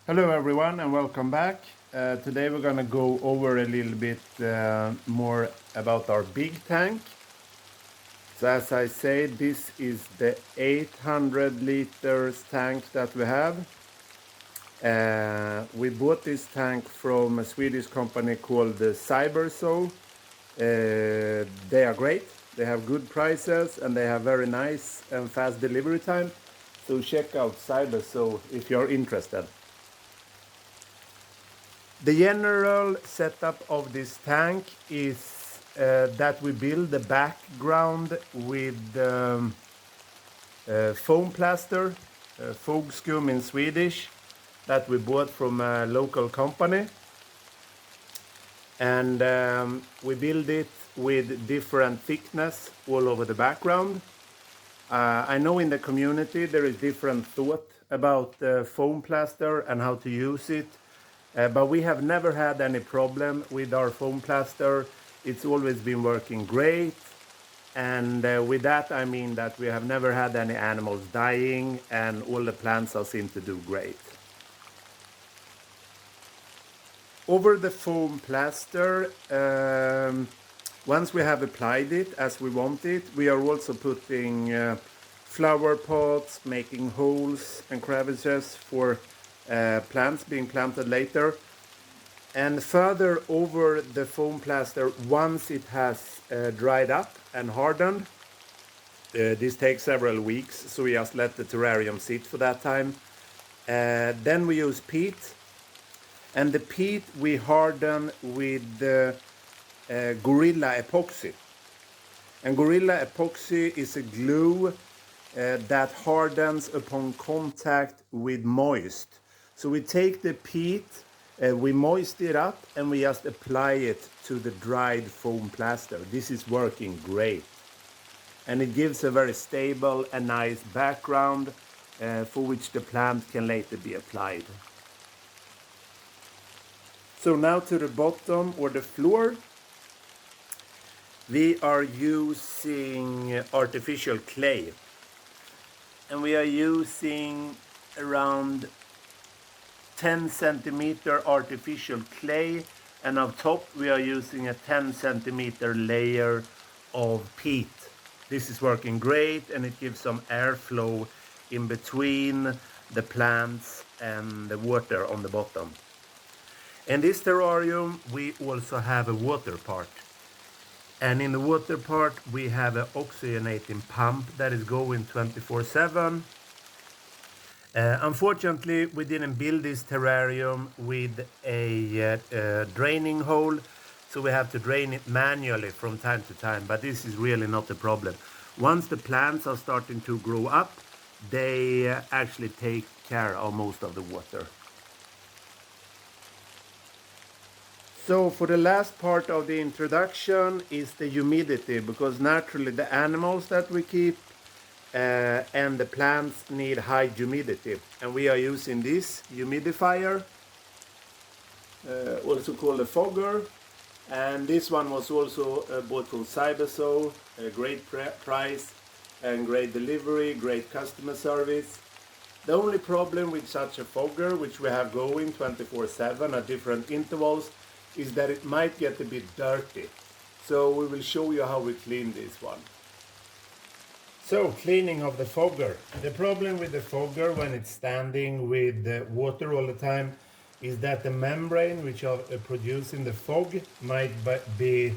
Hello everyone and welcome back. Today we're going to go over a little bit more about our big tank. So as I said, this is the 800 liters tank that we have. We bought this tank from a Swedish company called Styrofoam. They are great. They have good prices and they have very nice and fast delivery time. So check out Styrofoam if you're interested. The general setup of this tank is that we build the background with foam plaster, fogskum in Swedish, that we bought from a local company. And we build it with different thickness all over the background. I know in the community there is different thought about foam plaster and how to use it. But we have never had any problem with our foam plaster. It's always been working great. And with that, I mean that we have never had any animals dying and all the plants are seem to do great. Over the foam plaster, once we have applied it as we want it, we are also putting flower pots, making holes and crevices for plants being planted later. And further over the foam plaster, once it has dried up and hardened, this takes several weeks, so we just let the terrarium sit for that time. Then we use peat, and the peat we harden with Gorilla Epoxy. And Gorilla Epoxy is a glue that hardens upon contact with moist. So we take the peat, we moist it up, and we just apply it to the dried foam plaster. This is working great. And it gives a very stable and nice background for which the plant can later be applied. So now to the bottom or the floor. We are using artificial clay. And we are using around 10 centimeter artificial clay, and on top we are using a 10 centimeter layer of peat. This is working great and it gives some airflow in between the plants and the water on the bottom. In this terrarium we also have a water part. And in the water part we have an oxygenating pump that is going 24/7. Unfortunately, we didn't build this terrarium with a draining hole, so we have to drain it manually from time to time, but this is really not a problem. Once the plants are starting to grow up, they actually take care of most of the water. So for the last part of the introduction is the humidity, because naturally the animals that we keep and the plants need high humidity, and we are using this humidifier, also called a fogger, and this one was also bought from Cyberso. A great price and great delivery, great customer service. The only problem with such a fogger, which we have going 24/7 at different intervals, is that it might get a bit dirty. So we will show you how we clean this one. So, cleaning of the fogger. The problem with the fogger when it's standing with the water all the time is that the membrane which are producing the fog might be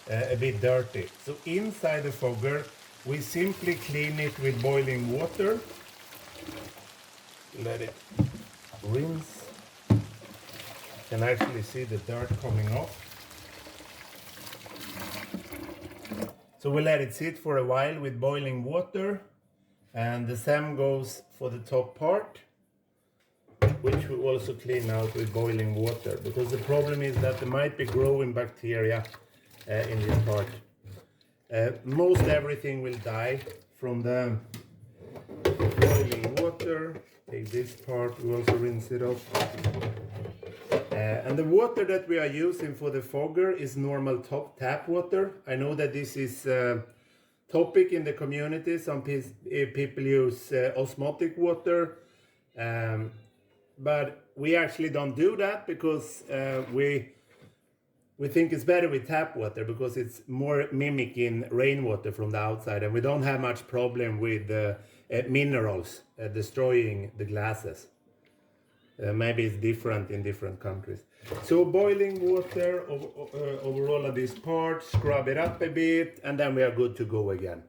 a bit dirty. So inside the fogger we simply clean it with boiling water. Let it rinse. You can actually see the dirt coming off. So we let it sit for a while with boiling water, and the same goes for the top part, which we also clean out with boiling water, because the problem is that there might be growing bacteria in this part. Most everything will die from the boiling water. Take this part, we also rinse it off. And the water that we are using for the fogger is normal tap water. I know that this is a topic in the community. Some people use osmotic water. but we actually don't do that because we think it's better with tap water because it's more mimicking rainwater from the outside, and we don't have much problem with minerals destroying the glasses. Maybe it's different in different countries. So boiling water over all of these parts, scrub it up a bit, and then we are good to go again.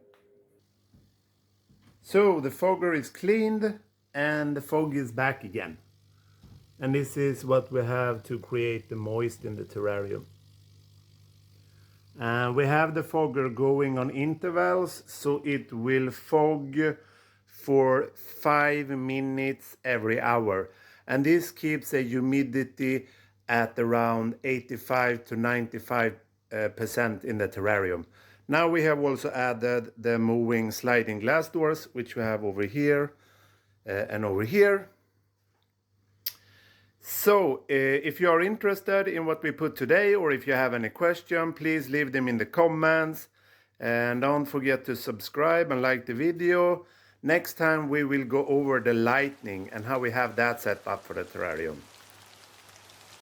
So the fogger is cleaned and the fog is back again. And this is what we have to create the moist in the terrarium. We have the fogger going on intervals, so it will fog for 5 minutes every hour. And this keeps a humidity at around 85 to 95% in the terrarium. Now we have also added the moving sliding glass doors, which we have over here and over here. So, if you are interested in what we put today, or if you have any question, please leave them in the comments. And don't forget to subscribe and like the video. Next time we will go over the lighting and how we have that set up for the terrarium.